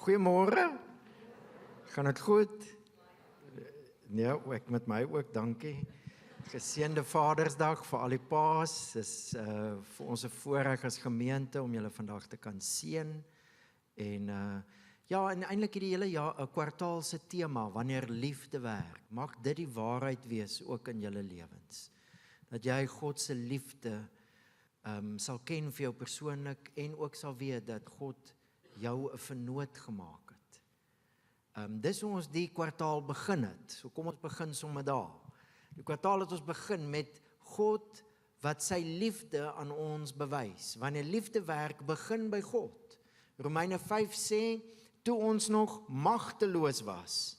Goeiemôre. Gaan dit goed? Nee, ek met my ook, dankie. Geseënde Vadersdag vir al die paas. Dis vir ons 'n voorreg as gemeente om julle vandag te kan seën. En en eintlik hierdie hele jaar 'n kwartaal se tema, wanneer liefde werk. Mag dit die waarheid wees ook in julle lewens. Dat jy God se liefde sal ken vir jou persoonlik en ook sal weet dat God jou 'n vernoot gemaak het. Dis hoe ons die kwartaal begin het. So kom ons begin sommer daar. Die kwartaal het ons begin met God wat sy liefde aan ons bewys. Wanneer liefde werk, begin by God. Romeine 5 sê, toe ons nog magteloos was,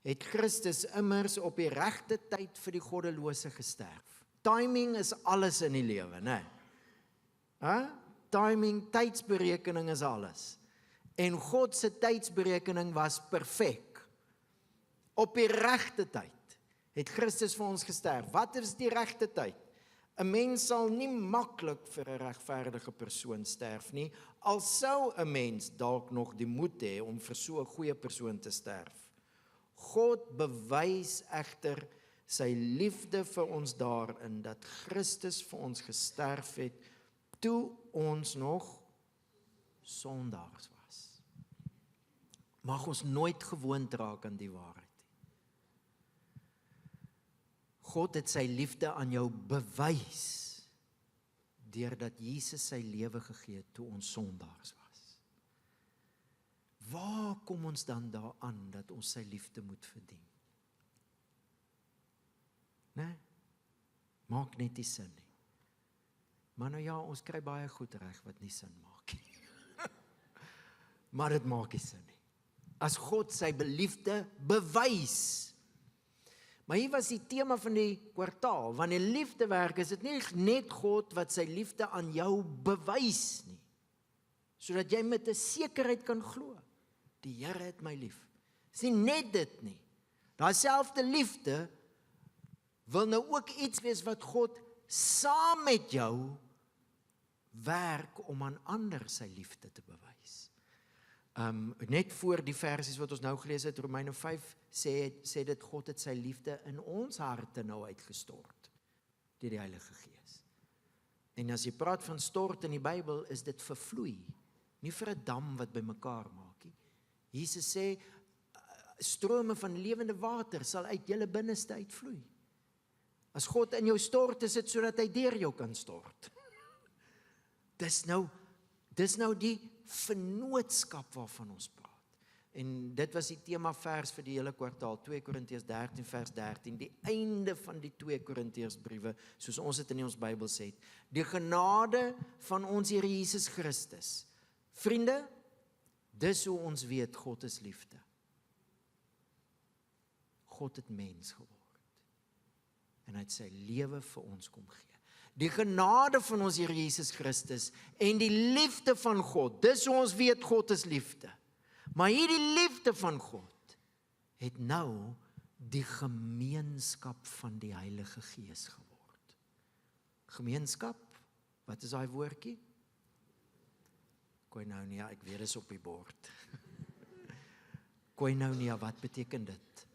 het Christus immers op die regte tyd vir die goddelose gesterf. Timing is alles in die lewe, né? Timing, tydsberekening is alles. En God se tydsberekening was perfek. Op die regte tyd het Christus vir ons gesterf. Wat is die regte tyd? 'n Mens sal nie maklik vir 'n regverdige persoon sterf nie, al sou 'n mens dalk nog die moed hê om vir so 'n goeie persoon te sterf. God bewys egter sy liefde vir ons daarin dat Christus vir ons gesterf het toe ons nog sondaars was. Mag ons nooit gewoond raak aan die waarheid. God het sy liefde aan jou bewys deurdat Jesus sy lewe gegee het toe ons sondaars was. Waar kom ons dan daaraan dat ons sy liefde moet verdien? Nee, maak net nie sin nie. Maar nou ja, ons kry baie goed reg wat nie sin maak nie. Maar dit maak nie sin nie. As God sy liefde bewys. Maar hier was die tema van die kwartaal. Wanneer liefde werk, is dit nie net God wat sy liefde aan jou bewys nie. Sodat jy met 'n sekerheid kan glo. Die Here het my lief. Dis nie net dit nie. Daai selfde liefde wil nou ook iets wees wat God saam met jou werk om aan ander sy liefde te bewys. Net voor die versies wat ons nou gelees het, Romeine 5 sê dit God het sy liefde in ons harte nou uitgestort deur die Heilige Gees. En as jy praat van stort in die Bybel, is dit vervloei, nie vir 'n dam wat bymekaar maak nie. Jesus sê strome van lewende water sal uit julle binneste uitvloei. As God in jou stort, is dit sodat hy deur jou kan stort. Dis nou die vennootskap waarvan ons praat. En dit was die tema vers vir die hele kwartaal, 2 Korintiërs 13 vers 13, die einde van die 2 Korintiërs briewe, soos ons dit in ons Bybel sê. Die genade van ons Here Jesus Christus. Vriende, dis hoe ons weet God is liefde. God het mens geword. En hy het sy lewe vir ons kom gee. Die genade van ons Here Jesus Christus en die liefde van God, dis hoe ons weet God is liefde. Maar hierdie liefde van God het nou die gemeenskap van die Heilige Gees geword. Gemeenskap, wat is daai woordjie? Koinonia, ek weet dis op die bord. Koinonia, wat beteken dit?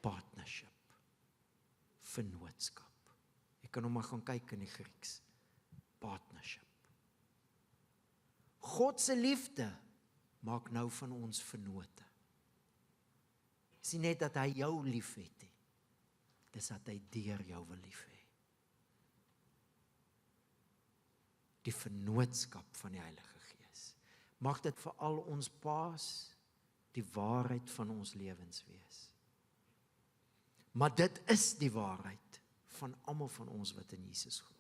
Partnership. Vennootskap. Ek kan nog maar gaan kyk in die Grieks. Partnership. God se liefde maak nou van ons vennote. Dis nie net dat hy jou lief het nie. Dis dat hy deur jou wil lief hê. Die vennootskap van die Heilige Gees. Mag dit vir al ons paas die waarheid van ons lewens wees. Maar dit is die waarheid van almal van ons wat in Jesus glo.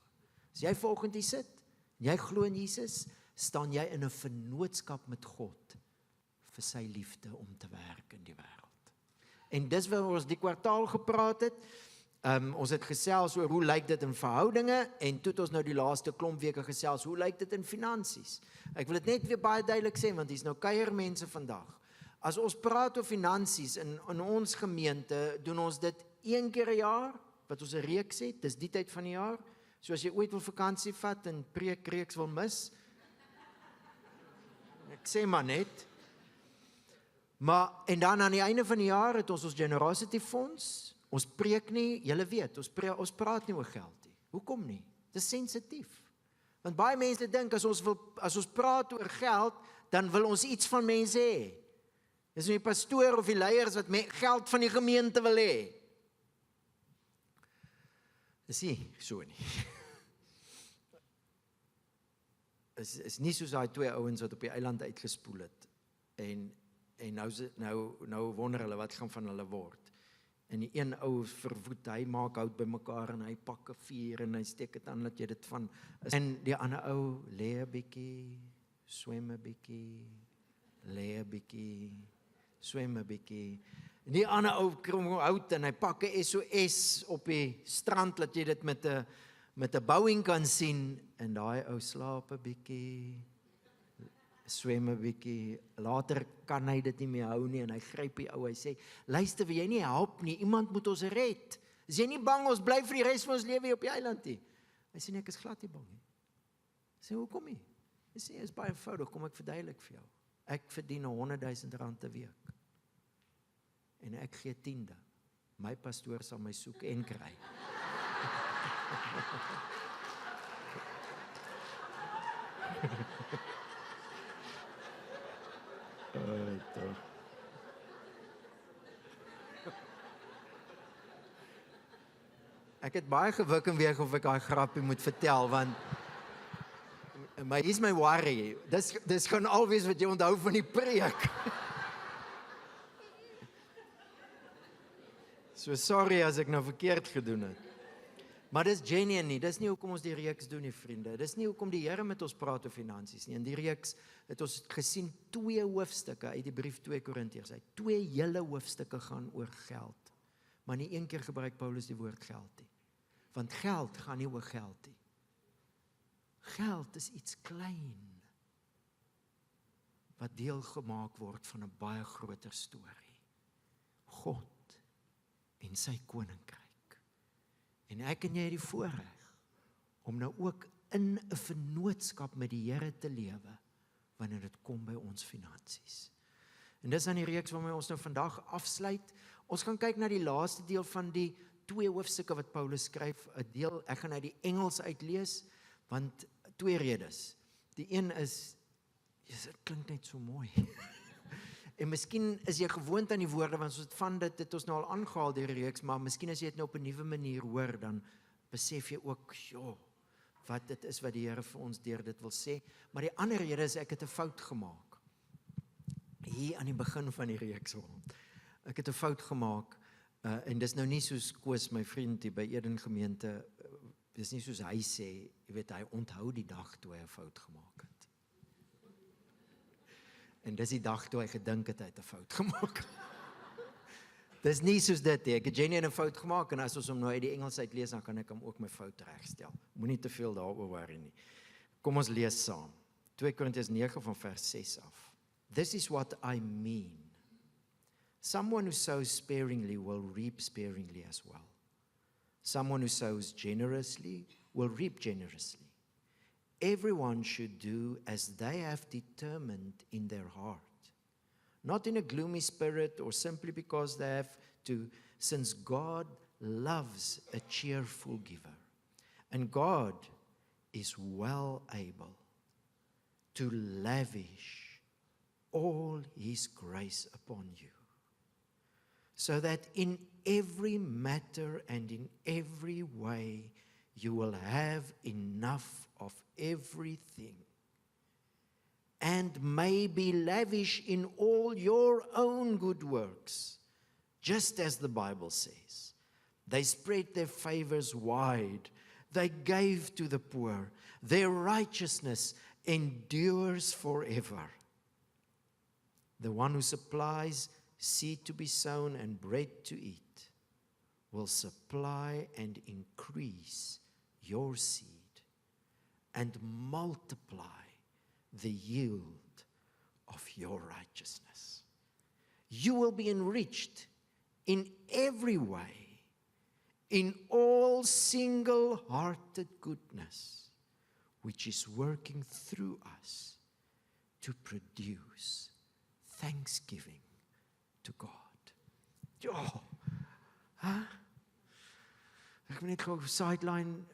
As jy vanoggend hier sit, en jy glo in Jesus, staan jy in 'n vennootskap met God vir sy liefde om te werk in die wêreld. En dis waar ons die kwartaal gepraat het. Ons het gesels oor hoe lyk dit in verhoudinge en toe het ons nou die laaste klomp weke gesels, hoe lyk dit in finansies? Ek wil dit net weer baie duidelik sê, want hier's nou kuiermense vandag. As ons praat oor finansies in ons gemeente, doen ons dit 1 keer 'n jaar, wat ons 'n reeks het, dis die tyd van die jaar. So as jy ooit wil vakansie vat en preekreeks wil mis, ek sê maar net, Maar, en dan aan die einde van die jaar het ons generosity fonds, ons preek nie, julle weet, ons praat nie oor geld nie. Hoekom nie? Dit is sensitief. Want baie mense dink, as ons praat oor geld, dan wil ons iets van mense hê. Dis nie die pastoor of die leiers wat geld van die gemeente wil hê. Dis nie so nie. Is nie soos daai 2 ouens wat op die eiland uitgespoel het. En nou wonder hulle wat gaan van hulle word. En die een ou verwoed, hy maak hout bymekaar en hy pak 'n vuur en hy steek dit aan dat jy dit van. En die ander ou lê 'n bietjie, swem 'n bietjie, lê 'n bietjie, swem 'n bietjie. En die ander ou krom hout en hy pak 'n SOS op die strand dat jy dit met 'n bouing kan sien en daai ou slaap 'n bietjie. Swem 'n bietjie, later kan hy dit nie meer hou nie en hy gryp die ou, hy sê, luister, wil jy nie help nie, iemand moet ons red. Is jy nie bang ons bly vir die res van ons lewe op die eiland nie? Hy sê, nee, ek is glad nie bang nie. Hy sê, hoekom nie? Hy sê, is baie eenvoudig, kom ek verduidelik vir jou. Ek verdien R100,000 'n week. En ek gee 10de. My pastoor sal my soek en kry. Ek het baie gewik en weeg of ek daai grappie moet vertel, want maar hier's my worry. Dis gaan alwees wat jy onthou van die preek. So sorry as ek nou verkeerd gedoen het. Maar dis genuine nie, dis nie hoekom ons die reeks doen nie, vriende. Dis nie hoekom die Here met ons praat oor finansies nie. In die reeks het ons gesien 2 hoofstukke uit die brief 2 Korintiërs uit. 2 hele hoofstukke gaan oor geld. Maar nie een keer gebruik Paulus die woord geld nie. Want geld gaan nie oor geld nie. Geld is iets klein wat deel gemaak word van 'n baie groter storie. God en sy koninkryk. En ek en jy het die voorreg om nou ook in 'n vennootskap met die Here te lewe wanneer dit kom by ons finansies. En dis aan die reeks waarmee ons nou vandag afsluit. Ons gaan kyk na die laaste deel van die 2 hoofstukke wat Paulus skryf. 'n deel, ek gaan uit die Engels uitlees, want 2 redes. Die een is, dit klink net so mooi. En miskien is jy gewoond aan die woorde, want dit het ons nou al aangehaal deur die reeks, maar miskien as jy dit nou op 'n nuwe manier hoor, dan besef jy ook, wat dit is wat die Here vir ons deur dit wil sê. Maar die ander rede is, ek het 'n fout gemaak. Hier aan die begin van die reeks rond. Ek het 'n fout gemaak, en dis nou nie soos Koos, my vriend hier by Eden Gemeente, dis nie soos hy sê, jy weet, hy onthou die dag toe hy 'n fout gemaak het. En dis die dag toe hy gedink het hy het 'n fout gemaak. Dis nie soos dit nie. Ek het genuine 'n fout gemaak en as ons hom nou uit die Engels uitlees, dan kan ek hom ook my fout regstel. Moenie te veel daaroor worry nie. Kom ons lees saam. 2 Korintiërs 9 van vers 6 af. This is what I mean. Someone who sows sparingly will reap sparingly as well. Someone who sows generously will reap generously. Everyone should do as they have determined in their heart, not in a gloomy spirit or simply because they have to, since God loves a cheerful giver, and God is well able to lavish all His grace upon you, so that in every matter and in every way you will have enough of everything, and may be lavish in all your own good works, just as the Bible says. They spread their favors wide, they gave to the poor, their righteousness endures forever. The one who supplies seed to be sown and bread to eat will supply and increase your seed and multiply the yield of your righteousness. You will be enriched in every way, in all single-hearted goodness, which is working through us to produce thanksgiving to God. Ja. Ek wil net gou sideline,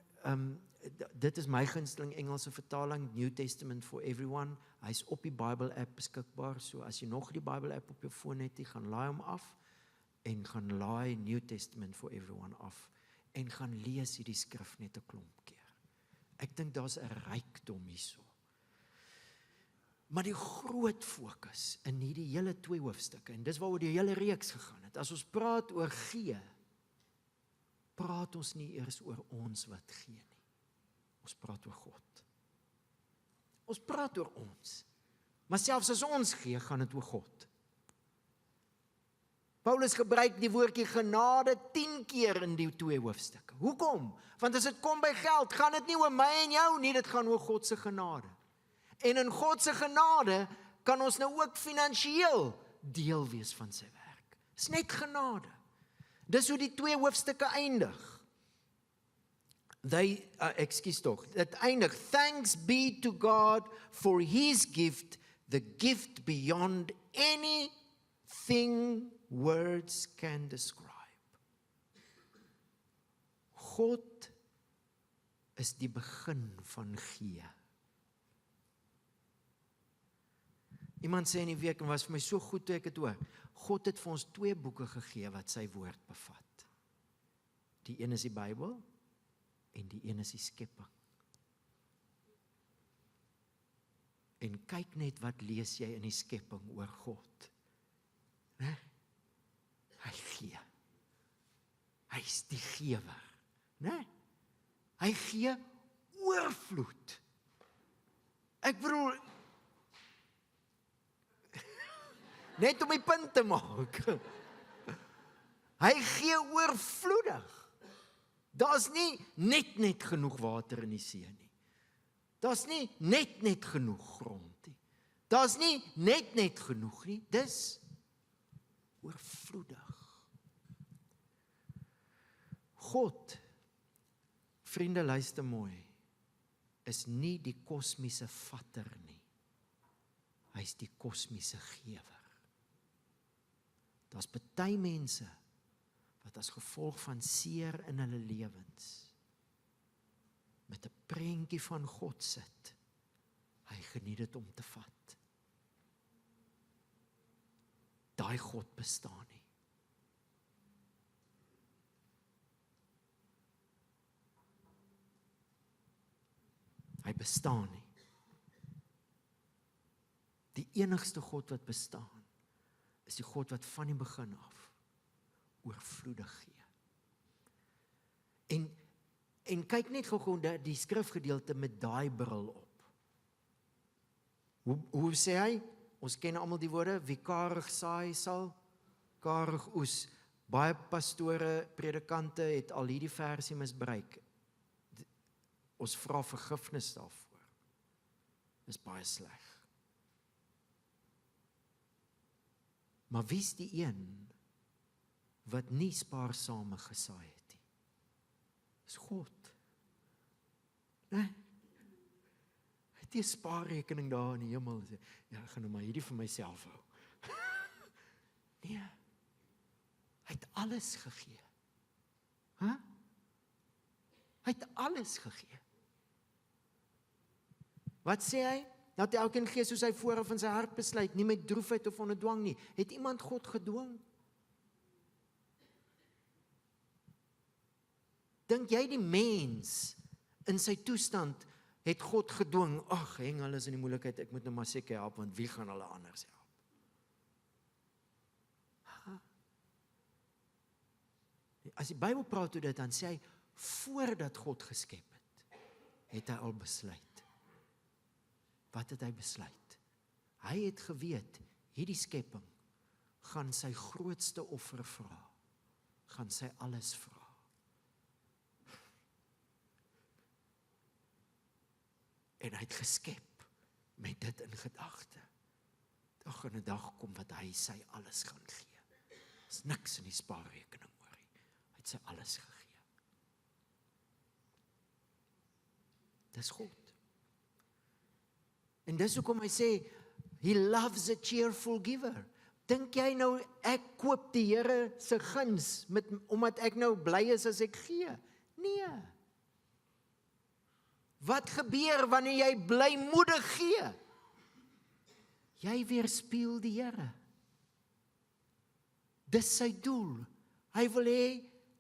dit is my gunsteling Engelse vertaling, New Testament for Everyone. Hy's op die Bible app beskikbaar, so as jy nog die Bible app op jou foon het, gaan laai hom af, en gaan laai New Testament for Everyone af, en gaan lees hierdie skrif net 'n klomp keer. Ek dink daar's 'n rykdom hierso. Maar die groot fokus in hierdie hele 2 hoofstukke, en dis waaroor die hele reeks gegaan het, as ons praat oor gee, praat ons nie eers oor ons wat gee nie. Ons praat oor God. Ons praat oor ons. Maar selfs as ons gee, gaan dit oor God. Paulus gebruik die woordjie genade 10 keer in die 2 hoofstukke. Hoekom? Want as dit kom by geld, gaan dit nie oor my en jou nie, dit gaan oor God se genade. En in God se genade kan ons nou ook finansiëel deel wees van sy werk. Dis net genade. Dis hoe die 2 hoofstukke eindig. Dit eindig, thanks be to God for his gift, the gift beyond anything words can describe. God is die begin van gee. Iemand sê in die week, en was vir my so goed toe ek het hoor, God het vir ons 2 boeke gegee wat sy woord bevat. Die een is die Bybel, en die een is die skepping. En kyk net wat lees jy in die skepping oor God. Nee? Hy gee. Hy is die gewer. Nee? Hy gee oorvloed. Ek bedoel, net om die punt te maak. Hy gee oorvloedig. Daar's nie net genoeg water in die see nie. Daar's nie net genoeg grond nie. Daar's nie net genoeg nie. Dis oorvloedig. God, vriende, luister mooi, is nie die kosmiese vatter nie. Hy is die kosmiese gewer. Daar's party mense wat as gevolg van seer in hulle lewens met 'n prentjie van God sit. Hy geniet dit om te vat. Daai God bestaan nie. Hy bestaan nie. Die enigste God wat bestaan, is die God wat van die begin af oorvloedig gee. En kyk net gou die skrifgedeelte met daai bril op. Hoe sê hy? Ons ken almal die woorde, wie karig saai sal karig oes. Baie pastore, predikante het al hierdie versie misbruik. Ons vra vergifnis daarvoor. Dis baie sleg. Maar wie is die een wat nie spaarsame gesaai het nie? Dis God. Nee? Hy het 'n spaarrekening daar in die hemel. Ja, ek gaan nou maar hierdie vir myself hou. Nee. Hy het alles gegee. Hy het alles gegee. Wat sê hy? Dat elkeen gee soos hy vooraf in sy hart besluit, nie met droefheid of onder dwang nie. Het iemand God gedwing? Dink jy die mens in sy toestand het God gedwing? Ag, hulle is in die moeilikheid, ek moet nou maar seker help, want wie gaan hulle anders help? As die Bybel praat oor dit, dan sê hy, voordat God geskep het hy al besluit. Wat het hy besluit? Hy het geweet, hierdie skepping gaan sy grootste offer vra, gaan sy alles vra. En hy het geskep met dit in gedagte. Daar gaan 'n dag kom wat hy sy alles gaan gee. Is niks in die spaarrekening hoor hy. Hy het sy alles gegee. Dis God. En dis hoekom hy sê, he loves a cheerful giver. Dink jy nou, ek koop die Here se guns, omdat ek nou bly is as ek gee? Nee. Wat gebeur wanneer jy blymoedig gee? Jy weerspieël die Here. Dis sy doel. Hy wil hê,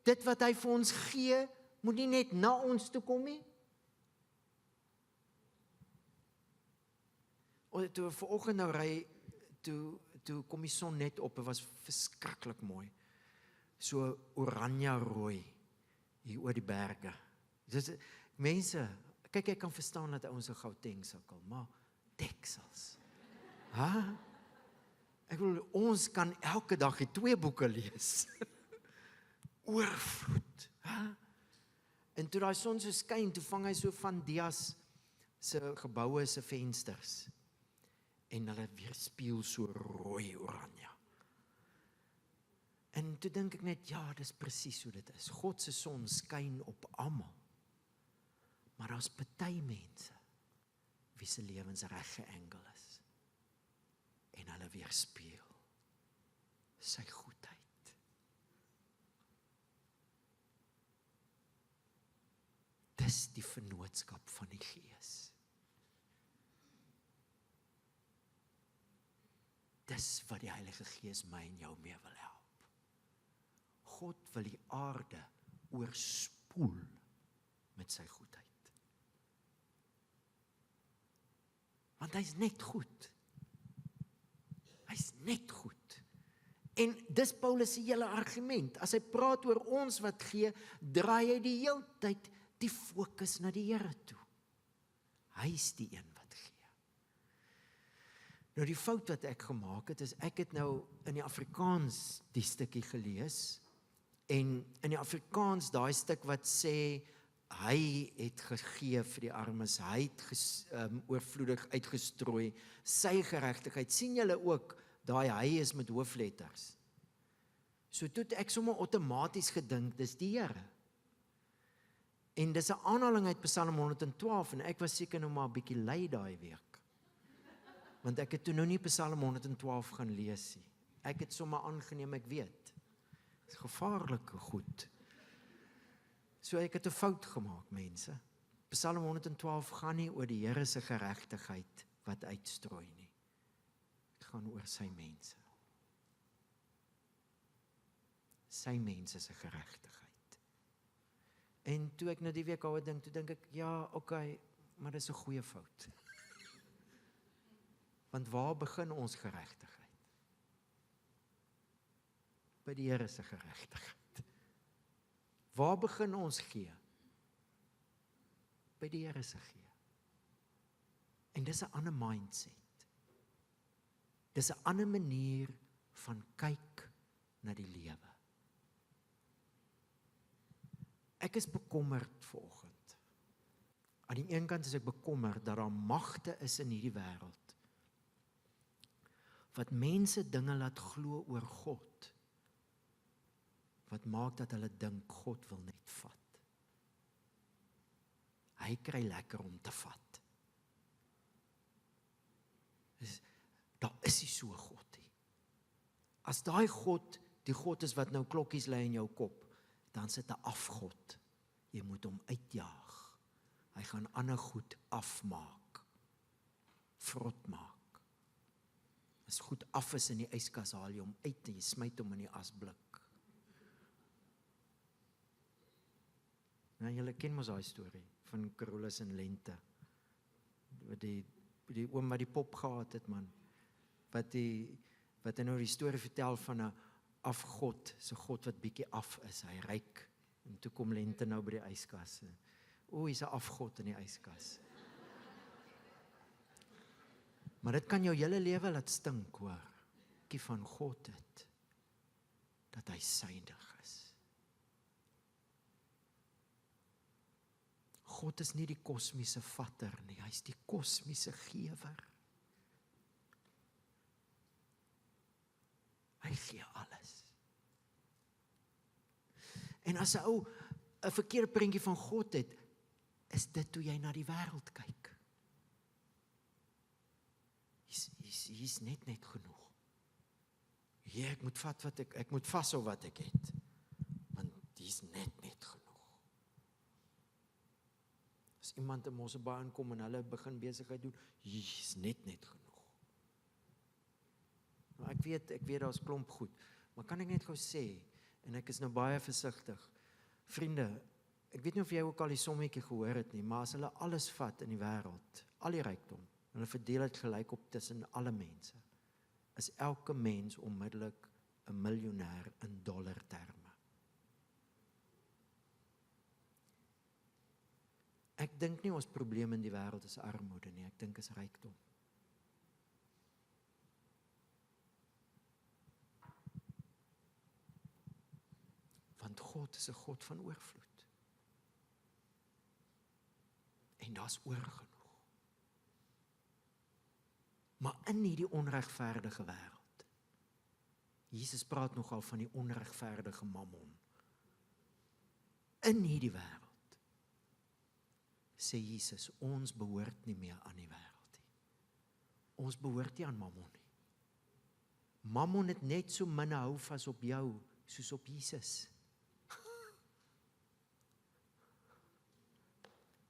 dit wat hy vir ons gee, moet nie net na ons toe kom nie. Toe vanoggend nou ry, toe kom die son net op, het was verskriklik mooi. So oranje rooi, hier oor die berge. Dus, mense, kyk, ek kan verstaan dat ons in Gauteng sukkel, maar Texas, Ek wil, ons kan elke dag die 2 boeke lees. Oorvloed. En toe die son so skyn, toe vang hy so van Dias se geboue se vensters. En hulle weerspieël so rooi oranje. En toe dink ek net, ja, dis presies hoe dit is. God se son skyn op almal. Maar daar's party mense wie se lewens reg geëngel is. En hulle weerspieël sy goedheid. Dis die vennootskap van die Gees. Dis wat die Heilige Gees my en jou mee wil help. God wil die aarde oorspoel met sy goedheid. Want hy's net goed. Hy's net goed. En dis Paulus se hele argument. As hy praat oor ons wat gee, draai hy die hele tyd die fokus na die Here toe. Hy's die een wat gee. Nou die fout wat ek gemaak het, is ek het nou in die Afrikaans die stukkie gelees, en in die Afrikaans daai stuk wat sê, hy het gegee vir die armes, hy het oorvloedig uitgestrooi, sy geregtigheid. Sien julle ook, daai hy is met hoofletters. So toe het ek sommer outomaties gedink, dis die Here. En dis 'n aanhaling uit Psalm 112, en ek was seker nou maar 'n bietjie lui daai week. Want ek het toe nou nie Psalm 112 gaan lees nie. Ek het sommer aangeneem, ek weet. Dis gevaarlike goed. So ek het 'n fout gemaak, mense. Psalm 112 gaan nie oor die Here se geregtigheid wat uitstrooi nie. Dit gaan oor sy mense. Sy mense se geregtigheid. En toe ek nou die week oor dink, toe dink ek, ja, okay, maar dis 'n goeie fout. Want waar begin ons geregtigheid? By die Here se geregtigheid. Waar begin ons gee? By die Here se gee. En dis 'n ander mindset. Dis 'n ander manier van kyk na die lewe. Ek is bekommerd vanoggend. Aan die een kant is ek bekommerd dat daar magte is in hierdie wêreld wat mense dinge laat glo oor God, wat maak dat hulle dink God wil net vat. Hy kry lekker om te vat. Daar is nie so 'n God nie. As daai God die God is wat nou klokkies lê in jou kop, dan sit 'n afgod. Jy moet hom uitjaag. Hy gaan ander goed afmaak. Vrot maak. As goed af is in die yskas, haal jy hom uit en jy smyt hom in die asblik. Nou, julle ken mos daai storie van Carolus en Lente. Die oom wat die pop gehad het, man. Wat hy nou die storie vertel van 'n afgod, so God wat bietjie af is, hy ryk. En toe kom Lente nou by die yskas. Hy's 'n afgod in die yskas. Maar dit kan jou hele lewe laat stink, hoor. Kie van God het, dat hy suiwig is. God is nie die kosmiese vatter nie, hy's die kosmiese gewer. Hy gee alles. En as 'n ou 'n verkeerde prentjie van God het, is dit hoe jy na die wêreld kyk. Hy's net genoeg. Ja, ek moet vat wat ek moet vashou wat ek het. Want dis net genoeg. As iemand in Mosselbaai aankom en hulle begin besigheid doen, is net genoeg. Nou ek weet daar's klomp goed, maar kan ek net gou sê, en ek is nou baie versigtig, vriende, ek weet nie of jy ook al die sommetjie gehoor het nie, maar as hulle alles vat in die wêreld, al die rykdom, hulle verdeel dit gelyk op tussen alle mense, is elke mens onmiddellik 'n miljonair in dollarterme. Ek dink nie ons probleem in die wêreld is armoede nie, ek dink is rykdom. Want God is 'n God van oorvloed. En daar's oorgenoeg. Maar in hierdie onregverdige wêreld, Jesus praat nogal van die onregverdige mammon. In hierdie wêreld, sê Jesus, ons behoort nie meer aan die wêreld nie. Ons behoort nie aan mammon nie. Mammon het net so min hou vas op jou, soos op Jesus.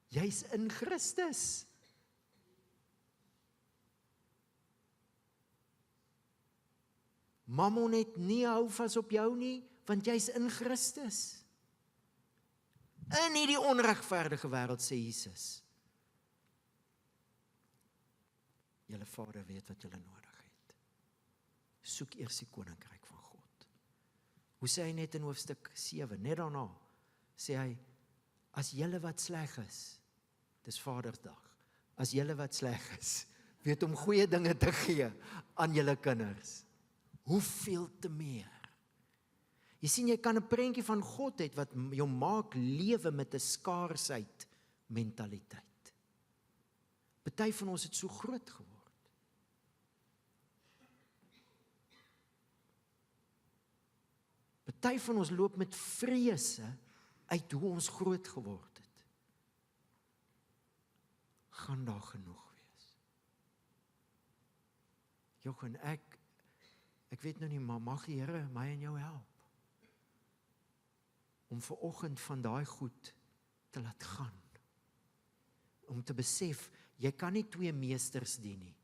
Jy's in Christus. Mammon het nie hou vas op jou nie, want jy's in Christus. In hierdie onregverdige wêreld, sê Jesus, julle Vader weet wat julle nodig het. Soek eers die koninkryk van God. Hoe sê hy net in hoofstuk 7, net daarna, sê hy, as julle wat sleg is, dis Vadersdag, as julle wat sleg is, weet om goeie dinge te gee aan julle kinders, hoeveel te meer. Jy sien, jy kan 'n prentjie van God hê wat jou maak lewe met 'n skaarsheid mentaliteit. Party van ons het so groot geword. Party van ons loop met vrese uit hoe ons groot geword het. Gaan daar genoeg wees. Jochen, ek weet nou nie, maar mag die Here my en jou help om vanoggend van daai goed te laat gaan. Om te besef, jy kan nie twee meesters dien nie,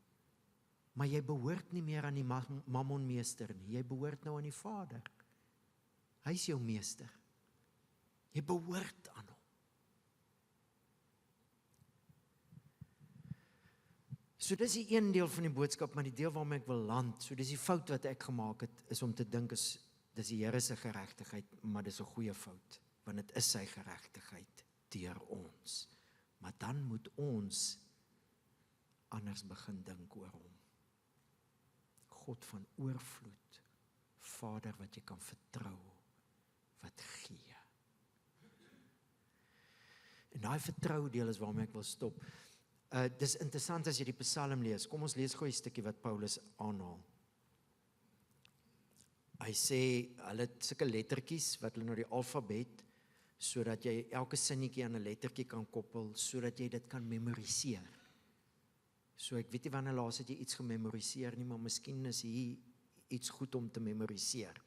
maar jy behoort nie meer aan die mammonmeester nie, jy behoort nou aan die Vader. Hy is jou meester. Jy behoort aan hom. So dis die een deel van die boodskap, maar die deel waarmee ek wil land, so dis die fout wat ek gemaak het, is om te dink, dis die Here se geregtigheid, maar dis 'n goeie fout, want dit is sy geregtigheid deur ons. Maar dan moet ons anders begin dink oor hom. God van oorvloed, Vader wat jy kan vertrou, wat gee. En daai vertrou deel is waarmee ek wil stop. Dis interessant as jy die Psalm lees. Kom ons lees gou 'n stukkie wat Paulus aanhaal. Hy sê, hulle het sulke lettertjies wat hulle nou die alfabet, sodat jy elke sinnetjie aan 'n lettertjie kan koppel, sodat jy dit kan memoriseer. So ek weet nie wanneer laas het jy iets gememoriseer nie, maar miskien is hier iets goed om te memoriseer.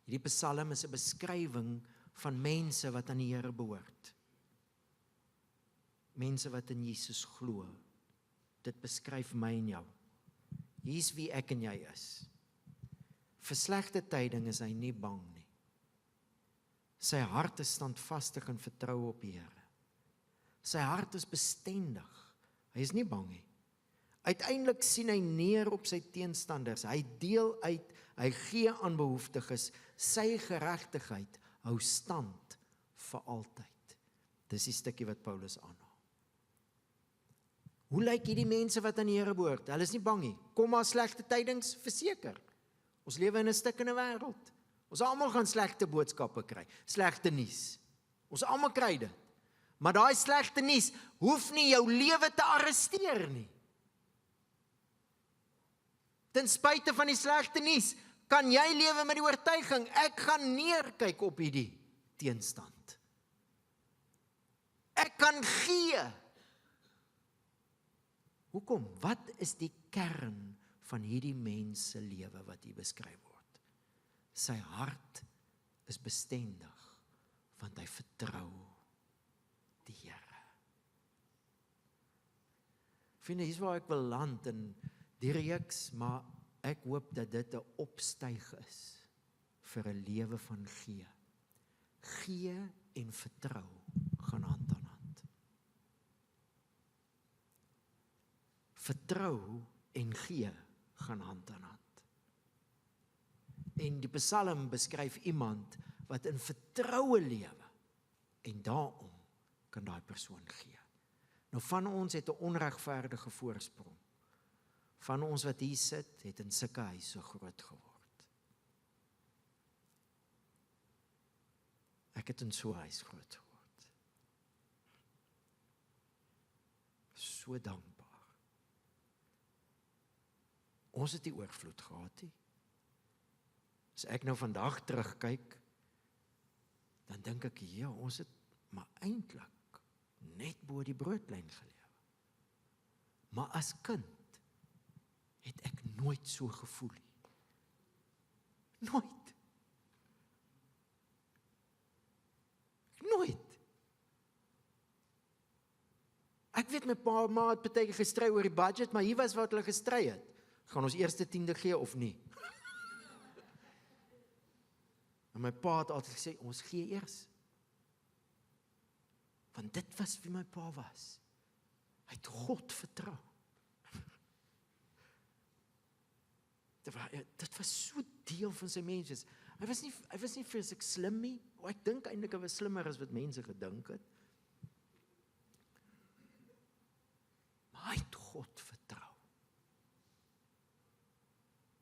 Hierdie Psalm is 'n beskrywing van mense wat aan die Here behoort. Mense wat in Jesus glo. Dit beskryf my en jou. Hier's wie ek en jy is. Vir slegte tyding is hy nie bang nie. Sy hart is standvastig en vertrou op die Here. Sy hart is bestendig. Hy is nie bang nie. Uiteindelik sien hy neer op sy teenstanders. Hy deel uit, hy gee aan behoeftiges. Sy geregtigheid hou stand vir altyd. Dis die stukkie wat Paulus aanhaal. Hoe lyk hierdie mense wat aan die Here behoort? Hulle is nie bang nie. Kom maar slegte tydings, verseker. Ons lewe in 'n stikkende wêreld. Ons almal gaan slegte boodskappe kry, slegte nuus. Ons almal kry dit. Maar daai slegte nuus hoef nie jou lewe te arresteer nie. Ten spyte van die slegte nuus, kan jy lewe met die oortuiging, ek gaan neerkyk op hierdie teenstand. Ek kan gee. Hoekom? Wat is die kern van hierdie mens se lewe wat hier beskryf word? sy hart is bestendig, want hy vertrou die Here. Vriende, hier is waar ek wil land in die reeks, maar ek hoop dat dit 'n opstyg is vir 'n lewe van gee. Gee en vertrou gaan hand aan hand. Vertrou en gee gaan hand aan hand. En die Psalm beskryf iemand wat in vertroue lewe en daarom kan daai persoon gee. Nou van ons het 'n onregverdige voorsprong. Van ons wat hier sit, het in sulke huise groot geword. Ek het in so 'n huis groot geword. So dankbaar. Ons het die oorvloed gehad nie. As ek nou vandag terugkyk, dan dink ek, ja, ons het maar eintlik net bo die broodlyn gelewe. Maar as kind het ek nooit so gevoel nie. Nooit. Nooit. Ek weet my pa en ma het partykeer gestry oor die budget, maar hier was wat hulle gestry het. Gaan ons eerste 10de gee of nie? En my pa het altyd gesê, ons gee eers. Want dit was wie my pa was. Hy het God vertrou. Dit was so deel van sy mens. Hy was nie vreeslik slim nie. Ek dink eintlik hy was slimmer as wat mense gedink het. Maar hy het God vertrou.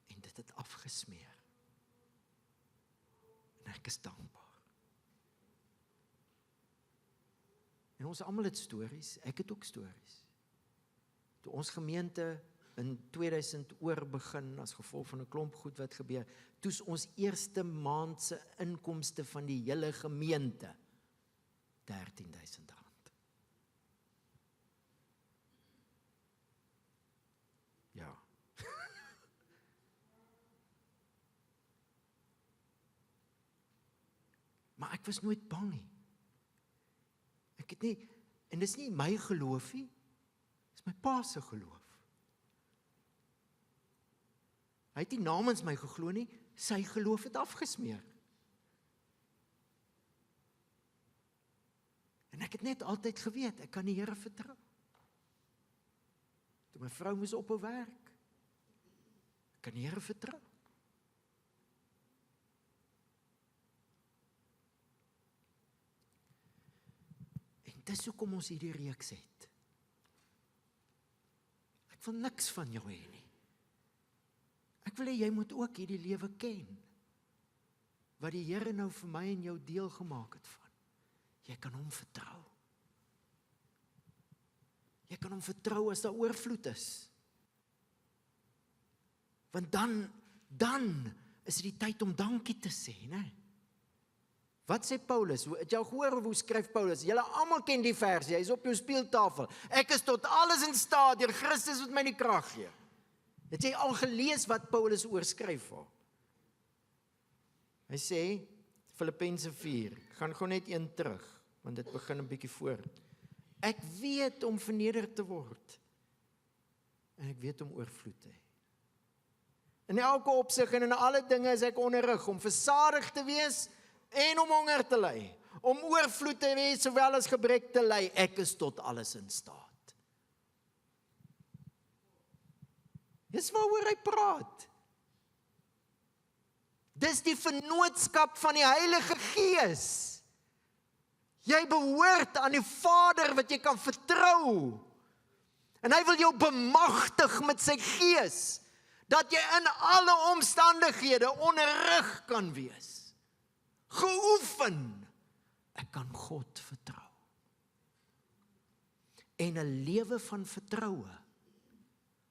En dit het afgesmeer. En ek is dankbaar. En ons almal het stories, ek het ook stories. Toe ons gemeente in 2000 oorbegin, as gevolg van 'n klomp goed wat gebeur, toes ons eerste maand se inkomste van die hele gemeente R13,000. Ja. Maar ek was nooit bang nie. Ek het nie, en dis nie my geloof nie, dis my pa se geloof. Hy het nie namens my geglo nie, sy geloof het afgesmeer. En ek het net altyd geweet, ek kan die Here vertrou. Toe my vrou moes ophou werk, ek kan die Here vertrou. En dis hoekom ons hierdie reeks het. Ek wil niks van jou hê nie. Ek wil hê jy moet ook hierdie lewe ken, wat die Here nou vir my en jou deel gemaak het van. Jy kan hom vertrou. Jy kan hom vertrou as daar oorvloed is. Want dan is dit die tyd om dankie te sê, né? Wat sê Paulus? Het jy gehoor hoe skryf Paulus? Julle almal ken die vers, hy is op jou speeltafel. Ek is tot alles in staat deur Christus wat my die krag gee. Het jy al gelees wat Paulus oorskryf daar? Hy sê, Filippense 4, ek gaan gou net een terug, want dit begin 'n bietjie voor. Ek weet om verneder te word, en ek weet om oorvloed te hê. In elke opsig en in alle dinge is ek onderrig, om versadig te wees, en om honger te ly, om oorvloed te hê, sowel as gebrek te ly, ek is tot alles in staat. Dis waaroor hy praat. Dis die vennootskap van die Heilige Gees. Jy behoort aan die Vader wat jy kan vertrou. En hy wil jou bemagtig met sy Gees, dat jy in alle omstandighede onderrig kan wees. Geoefen. Ek kan God vertrou. En 'n lewe van vertroue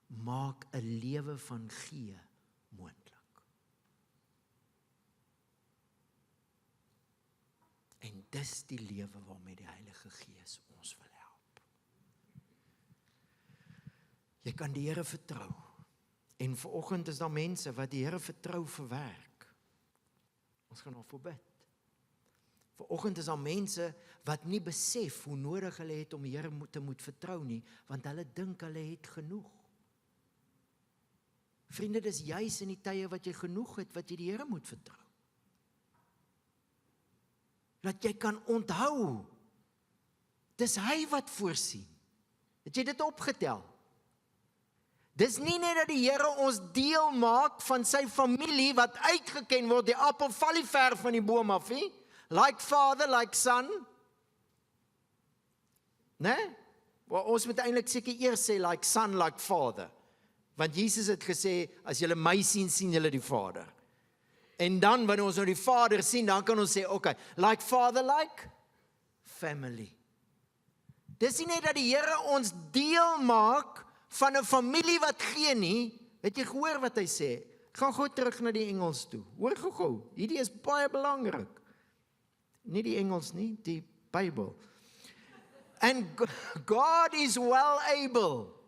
maak 'n lewe van gee moontlik. En dis die lewe waarmee die Heilige Gees ons wil help. Jy kan die Here vertrou. En vanoggend is daar mense wat die Here vertrou vir werk. Ons gaan daarvoor bid. Vanoggend is daar mense wat nie besef hoe nodig hulle het om die Here te moet vertrou nie, want hulle dink hulle het genoeg. Vriende, dis juis in die tye wat jy genoeg het, wat jy die Here moet vertrou. Dat jy kan onthou, dis hy wat voorsien. Het jy dit opgetel? Dis nie net dat die Here ons deel maak van sy familie wat uitgeken word, die appel val nie ver van die boom af nie. Like father, like son. Nee? Ons moet eintlik seker eers sê like son, like father. Want Jesus het gesê, as julle my sien, sien julle die Vader. En dan, wanneer ons nou die Vader sien, dan kan ons sê, okay, like father, like family. Dis nie net dat die Here ons deel maak van 'n familie wat gee nie. Het jy gehoor wat hy sê? Gaan gou terug na die Engels toe. Hoor gou. Hierdie is baie belangrik. Nie die Engels nie, die Bybel. And God is well able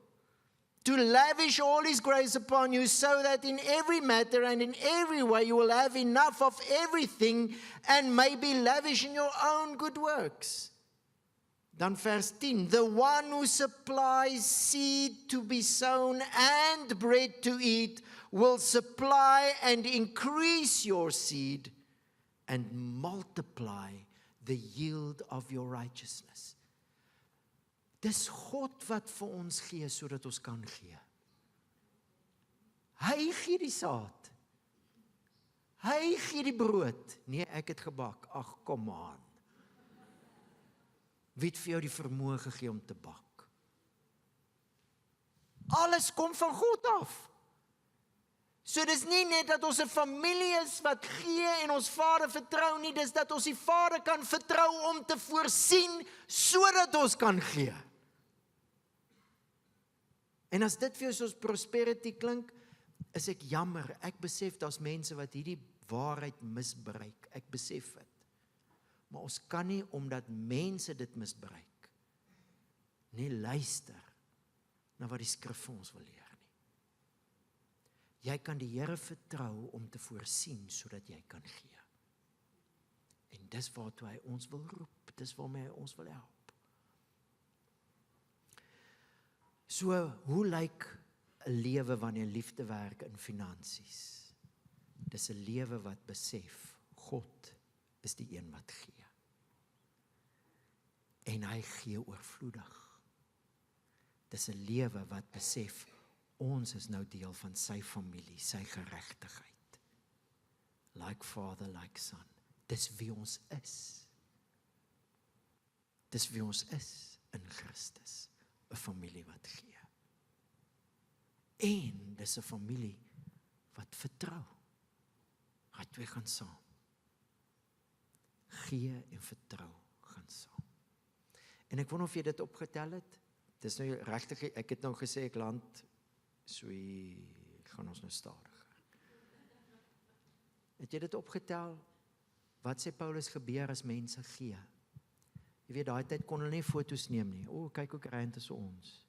to lavish all His grace upon you, so that in every matter and in every way you will have enough of everything and may be lavish in your own good works. Dan vers 10, the one who supplies seed to be sown and bread to eat will supply and increase your seed and multiply the yield of your righteousness. Dis God wat vir ons gee, sodat ons kan gee. Hy gee die saad. Hy gee die brood. Nee, ek het gebak. Ag, kom aan. Wie het vir jou die vermoë gegee om te bak? Alles kom van God af. So dis nie net dat ons 'n familie is wat gee en ons Vader vertrou nie, dis dat ons die Vader kan vertrou om te voorsien, sodat ons kan gee. En as dit vir jou soos prosperity klink, is ek jammer. Ek besef daar's mense wat hierdie waarheid misbruik. Ek besef dit. Maar ons kan nie, omdat mense dit misbruik, nie luister na wat die skrif vir ons wil leer nie. Jy kan die Here vertrou om te voorsien, sodat jy kan gee. En dis waartoe hy ons wil roep, dis waarmee hy ons wil help. So, hoe lyk 'n lewe wanneer liefde werk in finansies? Dis 'n lewe wat besef, God is die een wat gee. En hy gee oorvloedig. Dis 'n lewe wat besef, ons is nou deel van sy familie, sy geregtigheid. Like father, like son. Dis wie ons is. Dis wie ons is in Christus. 'n familie wat gee. En dis 'n familie wat vertrou. Hy twee gaan saam. Gee en vertrou gaan saam. En ek wonder of jy dit opgetel het. Dis nou regtig, ek het nou gesê ek land so gaan ons nou stadiger. Het jy dit opgetel? Wat sê Paulus gebeur as mense gee? Jy weet, daai tyd kon hulle nie foto's neem nie. O, kyk hoe greint is ons.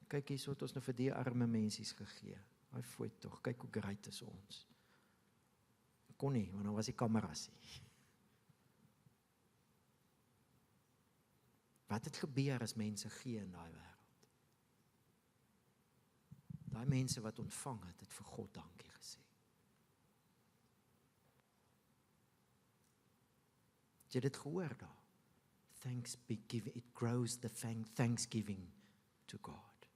Kyk hier, so het ons nou vir die arme mensies gegee. Daai foto tog, kyk hoe greint is ons. Kon nie, want dan was die kameras nie. Wat het gebeur as mense gee in daai wêreld? Daai mense wat ontvang het, het vir God dankie gesê. Het jy dit gehoor daar? Thanks be given, it grows the thanksgiving to God.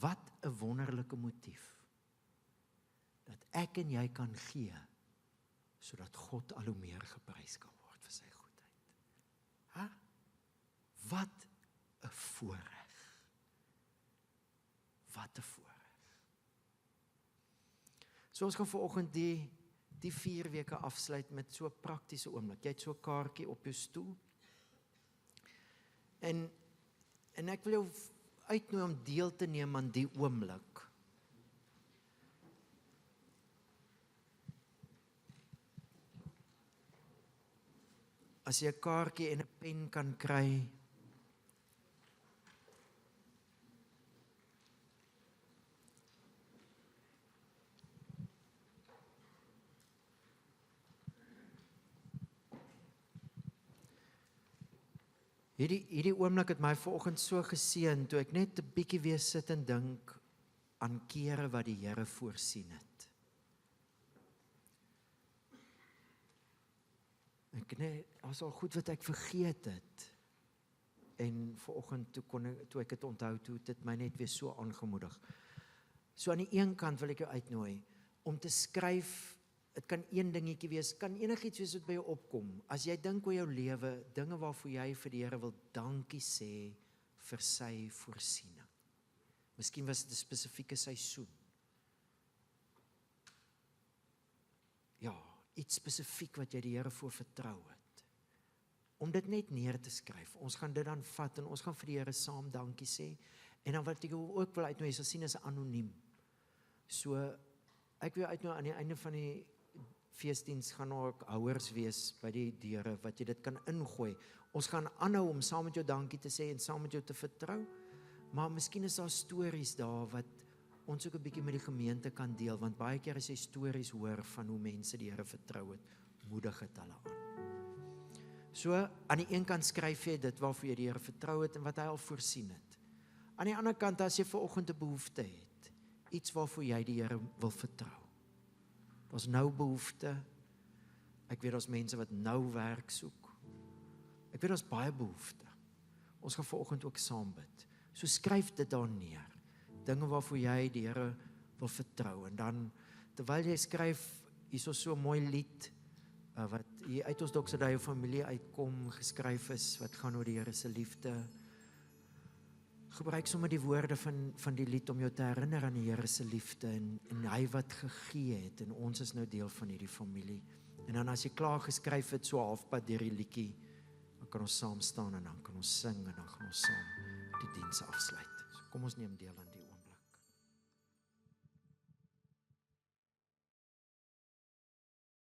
Wat 'n wonderlike motief. Dat ek en jy kan gee, sodat God al hoe meer geprys kan word vir sy goedheid. Ha? Wat 'n voorreg. Wat 'n voorreg. So ons gaan vanoggend die 4 weke afsluit met so 'n praktiese oomblik. Jy het so 'n kaartjie op jou stoel. En ek wil jou uitnooi om deel te neem aan die oomblik. As jy 'n kaartjie en 'n pen kan kry, Hierdie oomblik het my vanoggend so geseën, toe ek net 'n bietjie weer sit en dink aan kere wat die Here voorsien het. Was al goed wat ek vergeet het. En vanoggend toe ek dit onthou, toe het dit my net weer so aangemoedig. So aan die een kant wil ek jou uitnooi om te skryf. Dit kan een dingetjie wees, kan enigiets wees wat by jou opkom. As jy dink oor jou lewe, dinge waarvoor jy vir die Here wil dankie sê vir sy voorsiening. Miskien was dit 'n spesifieke seisoen. Ja, iets spesifiek wat jy die Here voor vertrou het. Om dit net neer te skryf. Ons gaan dit dan vat en ons gaan vir die Here saam dankie sê. En dan wat ek ook wil uitnooi, jy sal sien is anoniem. So, ek wil uitnooi aan die einde van die feesdiens gaan ook houers wees by die deure, wat jy dit kan ingooi. Ons gaan aanhou om saam met jou dankie te sê en saam met jou te vertrou, maar miskien is daar stories daar wat ons ook 'n bietjie met die gemeente kan deel, want baie keer as jy stories hoor van hoe mense die Here vertrou het, moedig dit hulle aan. So, aan die een kant skryf jy dit waarvoor jy die Here vertrou het en wat hy al voorsien het. Aan die ander kant, as jy vanoggend 'n behoefte het, iets waarvoor jy die Here wil vertrou. Daar's nou behoefte. Ek weet daar's mense wat nou werk soek. Ek weet daar's baie behoefte. Ons gaan vanoggend ook saam bid. So skryf dit daar neer. Dinge waarvoor jy die Here wil vertrou. En dan, terwyl jy skryf, is daar so 'n mooi lied wat hier uit ons Doxadayo familie uitkom, geskryf is, wat gaan oor die Here se liefde. Gebruik sommer die woorde van die lied om jou te herinner aan die Here se liefde en hy wat gegee het en ons is nou deel van hierdie familie. En dan as jy klaar geskryf het so halfpad deur die liedjie, dan kan ons saam staan en dan kan ons sing en dan gaan ons saam die diens afsluit. So kom ons neem deel aan die